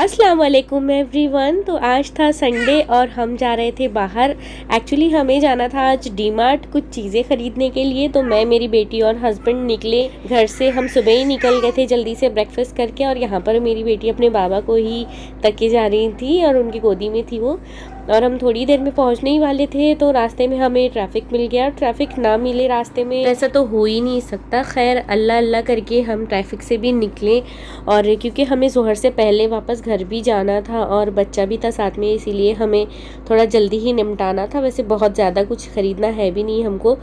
अस्सलाम वालेकुम एवरीवन। तो आज था संडे और हम जा रहे थे बाहर। एक्चुअली हमें जाना था आज डीमार्ट कुछ चीज़ें ख़रीदने के लिए। तो मैं, मेरी बेटी और हस्बैंड निकले घर से। हम सुबह ही निकल गए थे जल्दी से ब्रेकफास्ट करके। और यहाँ पर मेरी बेटी अपने बाबा को ही तके जा रही थी और उनकी गोदी में थी वो। और हम थोड़ी देर में पहुंचने ही वाले थे तो रास्ते में हमें ट्रैफिक मिल गया। ट्रैफिक ना मिले रास्ते में ऐसा तो हो ही नहीं सकता। खैर अल्लाह अल्लाह करके हम ट्रैफिक से भी निकले। और क्योंकि हमें ज़ोहर से पहले वापस घर भी जाना था और बच्चा भी था साथ में, इसीलिए हमें थोड़ा जल्दी ही निपटाना था। वैसे बहुत ज़्यादा कुछ ख़रीदना है भी नहीं हमको,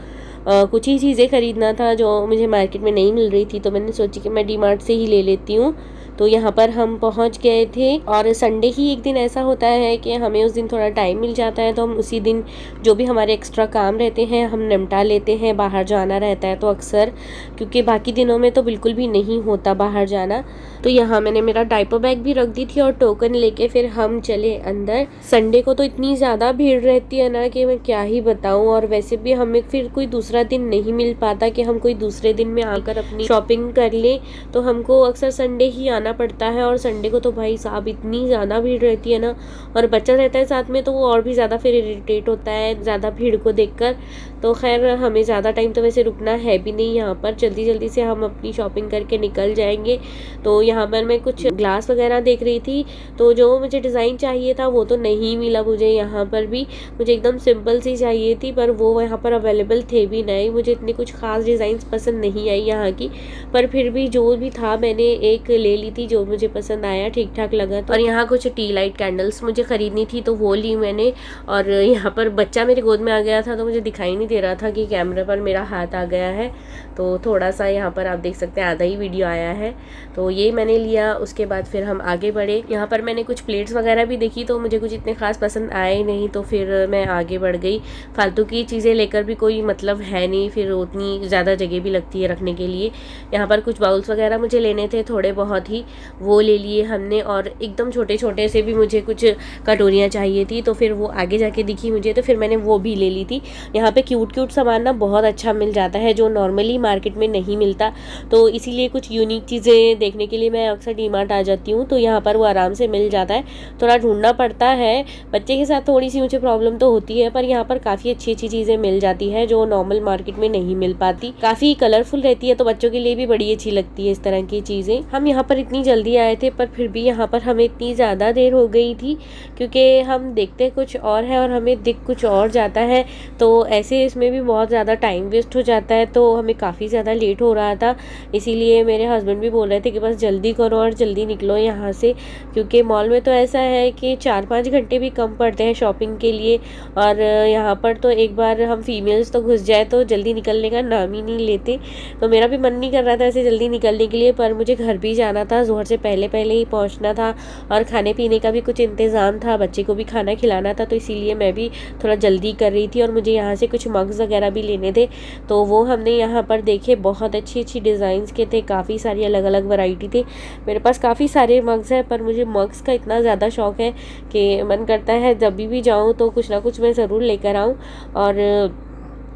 कुछ ही चीज़ें ख़रीदना था जो मुझे मार्केट में नहीं मिल रही थी। तो मैंने सोची कि मैं डीमार्ट से ही ले लेती हूँ। तो यहाँ पर हम पहुँच गए थे। और संडे ही एक दिन ऐसा होता है कि हमें उस दिन थोड़ा टाइम मिल जाता है, तो हम उसी दिन जो भी हमारे एक्स्ट्रा काम रहते हैं हम निपटा लेते हैं। बाहर जाना रहता है तो अक्सर, क्योंकि बाकी दिनों में तो बिल्कुल भी नहीं होता बाहर जाना। तो यहाँ मैंने मेरा डायपर बैग भी रख दी थी और टोकन लेके फिर हम चले अंदर। संडे को तो इतनी ज़्यादा भीड़ रहती है ना कि मैं क्या ही बताऊँ। और वैसे भी हमें फिर कोई दूसरा दिन नहीं मिल पाता कि हम कोई दूसरे दिन में आकर अपनी शॉपिंग कर लें। तो हमको अक्सर संडे ही आना पड़ता है। और संडे को तो भाई साहब इतनी ज़्यादा भीड़ रहती है ना, और बच्चा रहता है साथ में तो वो और भी ज़्यादा फिर इरिटेट होता है ज़्यादा भीड़ को देखकर। तो खैर हमें ज़्यादा टाइम तो वैसे रुकना है भी नहीं यहाँ पर, जल्दी जल्दी से हम अपनी शॉपिंग करके निकल जाएंगे। तो यहाँ पर मैं कुछ ग्लास वगैरह देख रही थी, तो जो मुझे डिज़ाइन चाहिए था वो तो नहीं मिला मुझे। यहाँ पर भी मुझे एकदम सिंपल सी चाहिए थी, पर वो यहाँ पर अवेलेबल थे भी नहीं। मुझे इतनी कुछ ख़ास डिज़ाइन पसंद नहीं आई यहाँ की, पर फिर भी जो भी था मैंने एक ले ली थी जो मुझे पसंद आया, ठीक ठाक लगा। और यहाँ कुछ टी लाइट कैंडल्स मुझे ख़रीदनी थी तो वो ली मैंने। और यहाँ पर बच्चा मेरे गोद में आ गया था तो मुझे दिखाई नहीं दे रहा था कि कैमरे पर मेरा हाथ आ गया है। तो थोड़ा सा यहाँ पर आप देख सकते हैं आधा ही वीडियो आया है। तो ये मैंने लिया। उसके बाद फिर हम आगे बढ़े। यहाँ पर मैंने कुछ प्लेट्स वगैरह भी देखी तो मुझे कुछ इतने ख़ास पसंद आए नहीं, तो फिर मैं आगे बढ़ गई। फालतू की चीज़ें लेकर भी कोई मतलब है नहीं, फिर उतनी ज़्यादा जगह भी लगती है रखने के लिए। यहाँ पर कुछ बाउल्स वगैरह मुझे लेने थे थोड़े बहुत ही, वो ले लिए हमने। और एकदम छोटे छोटे से भी मुझे कुछ कटोरियाँ चाहिए थी, तो फिर वो आगे जाके दिखी मुझे, तो फिर मैंने वो भी ले ली थी। यहाँ पे क्यूट क्यूट सामान ना बहुत अच्छा मिल जाता है जो नॉर्मली मार्केट में नहीं मिलता। तो इसीलिए कुछ यूनिक चीज़ें देखने के लिए मैं अक्सर डीमार्ट आ जाती हूँ। तो यहाँ पर वो आराम से मिल जाता है, थोड़ा ढूंढना पड़ता है। बच्चे के साथ थोड़ी सी मुझे प्रॉब्लम तो होती है, पर यहाँ पर काफ़ी अच्छी अच्छी चीज़ें मिल जाती है जो नॉर्मल मार्केट में नहीं मिल पाती। काफ़ी कलरफुल रहती है तो बच्चों के लिए भी बड़ी अच्छी लगती है इस तरह की चीज़ें। हम यहाँ पर इतनी जल्दी आए थे पर फिर भी यहाँ पर हमें इतनी ज़्यादा देर हो गई थी, क्योंकि हम देखते कुछ और है और हमें दिख कुछ और जाता है। तो ऐसे इसमें भी बहुत ज़्यादा टाइम वेस्ट हो जाता है, तो हमें काफ़ी ज़्यादा लेट हो रहा था। इसीलिए मेरे हस्बैंड भी बोल रहे थे कि बस जल्दी करो और जल्दी निकलो यहाँ से, क्योंकि मॉल में तो ऐसा है कि 4-5 घंटे भी कम पड़ते हैं शॉपिंग के लिए। और यहाँ पर तो एक बार हम फीमेल्स तो घुस जाए तो जल्दी निकलने का नाम ही नहीं लेते। तो मेरा भी मन नहीं कर रहा था ऐसे जल्दी निकलने के लिए, पर मुझे घर भी जाना था, ज़ोहर से पहले पहले ही पहुँचना था। और खाने पीने का भी कुछ इंतज़ाम था, बच्चे को भी खाना खिलाना था, तो इसीलिए मैं भी थोड़ा जल्दी कर रही थी। और मुझे यहाँ से कुछ मग्स वगैरह भी लेने थे, तो वो हमने यहाँ पर देखे। बहुत अच्छी अच्छी डिज़ाइंस के थे, काफ़ी सारी अलग अलग वैरायटी थे। मेरे पास काफ़ी सारे मग्स हैं, पर मुझे मग्स का इतना ज़्यादा शौक़ है कि मन करता है जब भी जाऊँ तो कुछ ना कुछ मैं ज़रूर लेकर आऊँ। और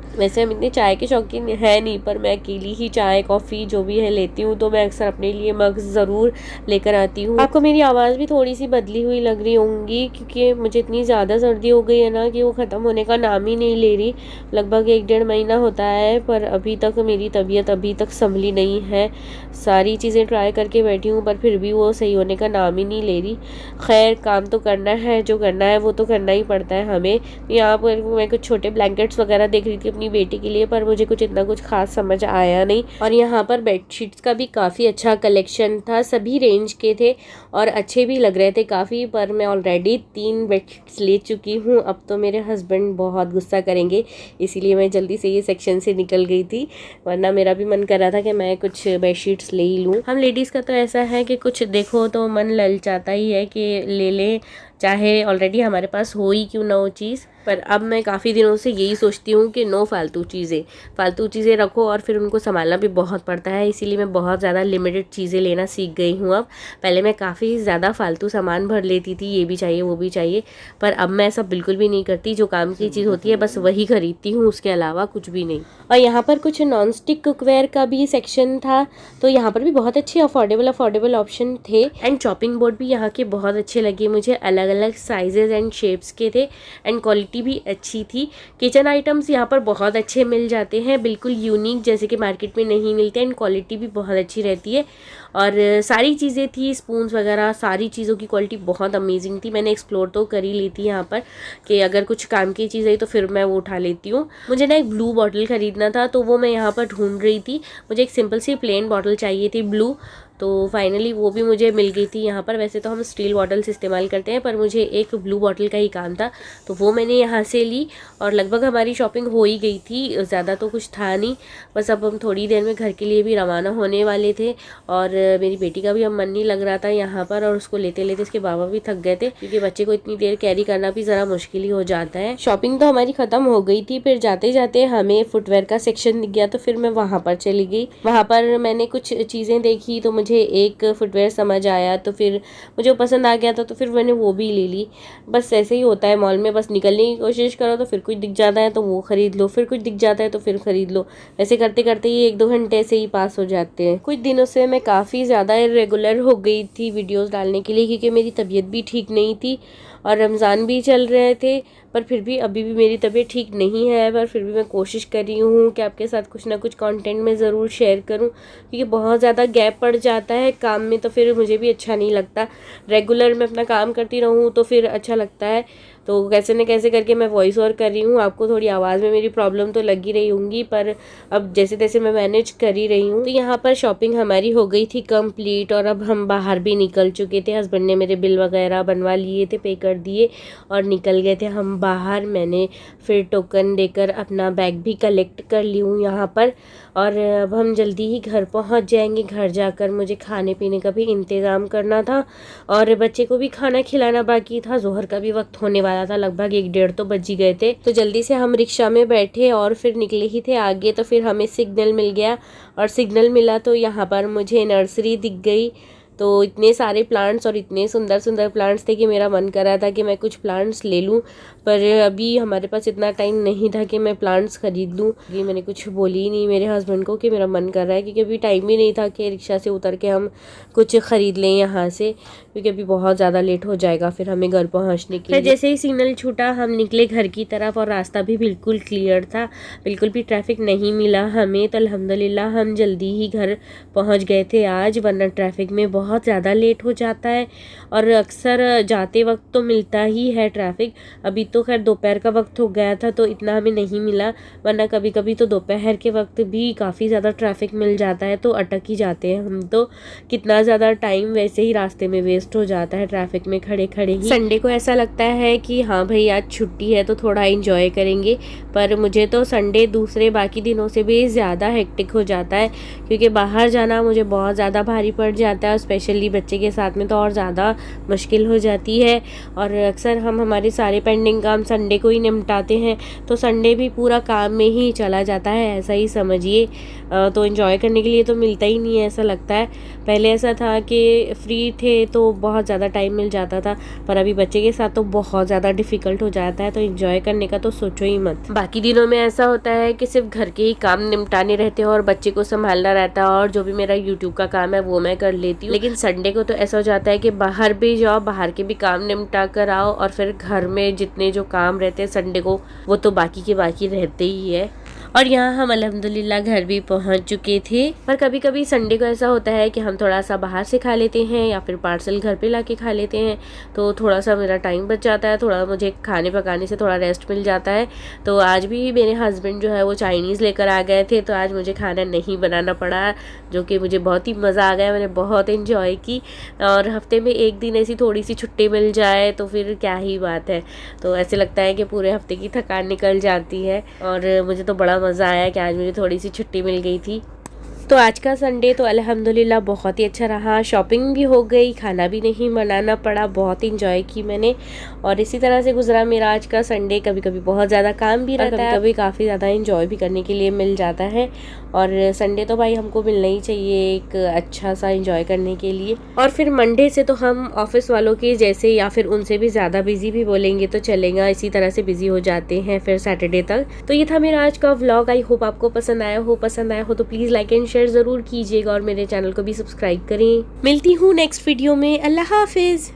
वैसे हम इतने चाय के शौकीन है नहीं, पर मैं अकेली ही चाय कॉफ़ी जो भी है लेती हूँ, तो मैं अक्सर अपने लिए मग्स ज़रूर लेकर आती हूँ। आपको मेरी आवाज़ भी थोड़ी सी बदली हुई लग रही होंगी, क्योंकि मुझे इतनी ज़्यादा सर्दी हो गई है ना कि वो ख़त्म होने का नाम ही नहीं ले रही। लगभग 1-1.5 महीना होता है, पर अभी तक मेरी तबीयत अभी तक संभली नहीं है। सारी चीज़ें ट्राई करके बैठी हूँ पर फिर भी वो सही होने का नाम ही नहीं ले रही। खैर काम तो करना है, जो करना है वो तो करना ही पड़ता है हमें। यहाँ पर मैं कुछ छोटे ब्लैंकेट्स वगैरह देख रही थी अपनी बेटी के लिए, पर मुझे कुछ इतना कुछ खास समझ आया नहीं। और यहाँ पर बेडशीट्स का भी काफ़ी अच्छा कलेक्शन था, सभी रेंज के थे और अच्छे भी लग रहे थे काफ़ी। पर मैं ऑलरेडी 3 बेडशीट्स ले चुकी हूँ, अब तो मेरे हस्बैंड बहुत गुस्सा करेंगे, इसीलिए मैं जल्दी से ये सेक्शन से निकल गई थी। वरना मेरा भी मन कर रहा था कि मैं कुछ बेडशीट्स ले ही लूँ। हम लेडीज़ का तो ऐसा है कि कुछ देखो तो मन ललचाता ही है कि ले लें, चाहे ऑलरेडी हमारे पास हो ही क्यों ना हो चीज़। पर अब मैं काफ़ी दिनों से यही सोचती हूँ कि नो फालतू चीज़ें रखो और फिर उनको संभालना भी बहुत पड़ता है, इसीलिए मैं बहुत ज़्यादा लिमिटेड चीज़ें लेना सीख गई हूँ अब। पहले मैं काफ़ी ज़्यादा फालतू सामान भर लेती थी, ये भी चाहिए वो भी चाहिए, पर अब मैं ऐसा बिल्कुल भी नहीं करती। जो काम की चीज़ होती है बस वही खरीदती हूँ, उसके अलावा कुछ भी नहीं। और यहाँ पर कुछ नॉन स्टिक कुकवेयर का भी सेक्शन था, तो यहाँ पर भी बहुत अच्छे अफोर्डेबल ऑप्शन थे। एंड चॉपिंग बोर्ड भी यहाँ के बहुत अच्छे लगे मुझे, अलग अलग साइजेस एंड शेप्स के थे एंड क्वालिटी भी अच्छी थी। किचन आइटम्स यहाँ पर बहुत अच्छे मिल जाते हैं, बिल्कुल यूनिक, जैसे कि मार्केट में नहीं मिलते, एंड क्वालिटी भी बहुत अच्छी रहती है। और सारी चीज़ें थी, स्पून्स वगैरह, सारी चीज़ों की क्वालिटी बहुत अमेजिंग थी। मैंने एक्सप्लोर तो कर ही ली थी यहाँ पर कि अगर कुछ काम की चीज़ आई तो फिर मैं वो उठा लेती हूँ। मुझे ना एक ब्लू बॉटल खरीदना था, तो वो मैं यहाँ पर ढूंढ रही थी। मुझे एक सिंपल सी प्लेन बॉटल चाहिए थी ब्लू, तो फाइनली वो भी मुझे मिल गई थी यहाँ पर। वैसे तो हम स्टील बॉटल्स इस्तेमाल करते हैं, पर मुझे एक ब्लू बॉटल का ही काम था, तो वो मैंने यहाँ से ली। और लगभग हमारी शॉपिंग हो ही गई थी, ज़्यादा तो कुछ था नहीं, बस अब हम थोड़ी देर में घर के लिए भी रवाना होने वाले थे। और मेरी बेटी का भी अब मन नहीं लग रहा था यहाँ पर, और उसको लेते लेते उसके बाबा भी थक गए थे, क्योंकि बच्चे को इतनी देर कैरी करना भी ज़रा मुश्किल ही हो जाता है। शॉपिंग तो हमारी ख़त्म हो गई थी, फिर जाते जाते हमें फुटवेयर का सेक्शन दिख गया, तो फिर मैं वहाँ पर चली गई। वहाँ पर मैंने कुछ चीज़ें देखी, तो मुझे एक फुटवेयर समझ आया, तो फिर मुझे वो पसंद आ गया था, तो फिर मैंने वो भी ले ली। बस ऐसे ही होता है मॉल में, बस निकलने की कोशिश करो तो फिर कुछ दिख जाता है तो वो ख़रीद लो, फिर कुछ दिख जाता है तो फिर ख़रीद लो। ऐसे करते करते ही 1-2 घंटे से ही पास हो जाते हैं। कुछ दिनों से मैं काफ़ी ज़्यादा इरेगुलर हो गई थी वीडियोज़ डालने के लिए, क्योंकि मेरी तबीयत भी ठीक नहीं थी और रमज़ान भी चल रहे थे, पर फिर भी अभी भी मेरी तबीयत ठीक नहीं है। पर फिर भी मैं कोशिश कर रही हूँ कि आपके साथ कुछ ना कुछ कंटेंट में ज़रूर शेयर करूँ, क्योंकि बहुत ज़्यादा गैप पड़ जाता है काम में, तो फिर मुझे भी अच्छा नहीं लगता। रेगुलर मैं अपना काम करती रहूँ तो फिर अच्छा लगता है। तो कैसे न कैसे करके मैं वॉइस ओवर कर रही हूँ। आपको थोड़ी आवाज़ में मेरी प्रॉब्लम तो लगी रही होंगी, पर अब जैसे तैसे मैं मैनेज कर ही रही हूँ। तो यहाँ पर शॉपिंग हमारी हो गई थी कंप्लीट, और अब हम बाहर भी निकल चुके थे। हस्बैंड ने मेरे बिल वगैरह बनवा लिए थे, पे कर दिए और निकल गए थे हम बाहर। मैंने फिर टोकन देकर अपना बैग भी कलेक्ट कर ली हूँ यहाँ पर, और अब हम जल्दी ही घर पहुँच जाएंगे। घर जाकर मुझे खाने पीने का भी इंतज़ाम करना था, और बच्चे को भी खाना खिलाना बाकी था। जोहर का भी वक्त होने वाला था, लगभग 1-1:30 तो बज ही गए थे। तो जल्दी से हम रिक्शा में बैठे और फिर निकले ही थे आगे। तो फिर हमें सिग्नल मिल गया, और सिग्नल मिला तो यहाँ पर मुझे नर्सरी दिख गई। तो इतने सारे प्लांट्स और इतने सुंदर सुंदर प्लांट्स थे कि मेरा मन कर रहा था कि मैं कुछ प्लांट्स ले लूं, पर अभी हमारे पास इतना टाइम नहीं था कि मैं प्लांट्स खरीद लूं। ये मैंने कुछ बोली ही नहीं मेरे हस्बैंड को कि मेरा मन कर रहा है, क्योंकि अभी टाइम भी नहीं था कि रिक्शा से उतर के हम कुछ ख़रीद लें यहाँ से, क्योंकि अभी बहुत ज़्यादा लेट हो जाएगा फिर हमें घर पहुँचने के लिए। जैसे ही सिग्नल छूटा हम निकले घर की तरफ, और रास्ता भी बिल्कुल क्लियर था, बिल्कुल भी ट्रैफिक नहीं मिला हमें। तो अल्हम्दुलिल्लाह हम जल्दी ही घर पहुँच गए थे आज, वरना ट्रैफिक में बहुत ज़्यादा लेट हो जाता है। और अक्सर जाते वक्त तो मिलता ही है ट्रैफिक। अभी तो खैर दोपहर का वक्त हो गया था तो इतना हमें नहीं मिला, वरना कभी कभी तो दोपहर के वक्त भी काफ़ी ज़्यादा ट्रैफिक मिल जाता है, तो अटक ही जाते हैं हम। तो कितना ज़्यादा टाइम वैसे ही रास्ते में वेस्ट हो जाता है ट्रैफिक में खड़े खड़े ही। संडे को ऐसा लगता है कि हाँ भाई आज छुट्टी है तो थोड़ा इंजॉय करेंगे, पर मुझे तो संडे दूसरे बाकी दिनों से भी ज़्यादा हेक्टिक हो जाता है, क्योंकि बाहर जाना मुझे बहुत ज़्यादा भारी पड़ जाता है, स्पेशली बच्चे के साथ में तो और ज़्यादा मुश्किल हो जाती है। और अक्सर हम हमारे सारे पेंडिंग काम संडे को ही निपटाते हैं, तो संडे भी पूरा काम में ही चला जाता है, ऐसा ही समझिए। तो एंजॉय करने के लिए तो मिलता ही नहीं है, ऐसा लगता है। पहले ऐसा था कि फ्री थे तो बहुत ज़्यादा टाइम मिल जाता था, पर अभी बच्चे के साथ तो बहुत ज़्यादा डिफ़िकल्ट हो जाता है, तो एंजॉय करने का तो सोचो ही मत। बाकी दिनों में ऐसा होता है कि सिर्फ घर के ही काम निपटाने रहते हैं और बच्चे को संभालना रहता है, और जो भी मेरा यूट्यूब का काम है वो मैं कर लेती हूँ। लेकिन संडे को तो ऐसा हो जाता है कि बाहर भी जाओ, बाहर के भी काम निपटा कर आओ, और फिर घर में जितने जो काम रहते हैं संडे को वो तो बाकी के बाकी रहते ही है। और यहाँ हम अल्हम्दुलिल्लाह घर भी पहुँच चुके थे। पर कभी कभी संडे को ऐसा होता है कि हम थोड़ा सा बाहर से खा लेते हैं या फिर पार्सल घर पे लाके खा लेते हैं, तो थोड़ा सा मेरा टाइम बच जाता है, थोड़ा मुझे खाने पकाने से थोड़ा रेस्ट मिल जाता है। तो आज भी मेरे हस्बैंड जो है वो चाइनीज़ लेकर आ गए थे, तो आज मुझे खाना नहीं बनाना पड़ा, जो कि मुझे बहुत ही मज़ा आ गया, मैंने बहुत इन्जॉय की। और हफ्ते में एक दिन ऐसी थोड़ी सी छुट्टी मिल जाए तो फिर क्या ही बात है। तो ऐसे लगता है कि पूरे हफ्ते की थकान निकल जाती है, और मुझे तो बड़ा मज़ा आया कि आज मुझे थोड़ी सी छुट्टी मिल गई थी। तो आज का संडे तो अल्हम्दुलिल्लाह बहुत ही अच्छा रहा, शॉपिंग भी हो गई, खाना भी नहीं बनाना पड़ा, बहुत इंजॉय की मैंने। और इसी तरह से गुजरा मेरा आज का संडे। कभी कभी बहुत ज़्यादा काम भी रहता है, कभी काफ़ी ज़्यादा इंजॉय भी करने के लिए मिल जाता है। और संडे तो भाई हमको मिलना ही चाहिए एक अच्छा सा इंजॉय करने के लिए। और फिर मंडे से तो हम ऑफिस वालों के जैसे या फिर उनसे भी ज़्यादा बिजी भी बोलेंगे तो चलेगा, इसी तरह से बिजी हो जाते हैं फिर सैटरडे तक। तो ये था मेरा आज का व्लॉग। आई होप आपको पसंद आया हो तो प्लीज़ लाइक एंड शेयर ज़रूर कीजिएगा और मेरे चैनल को भी सब्सक्राइब करें। मिलती हूँ नेक्स्ट वीडियो में। अल्लाह हाफिज़।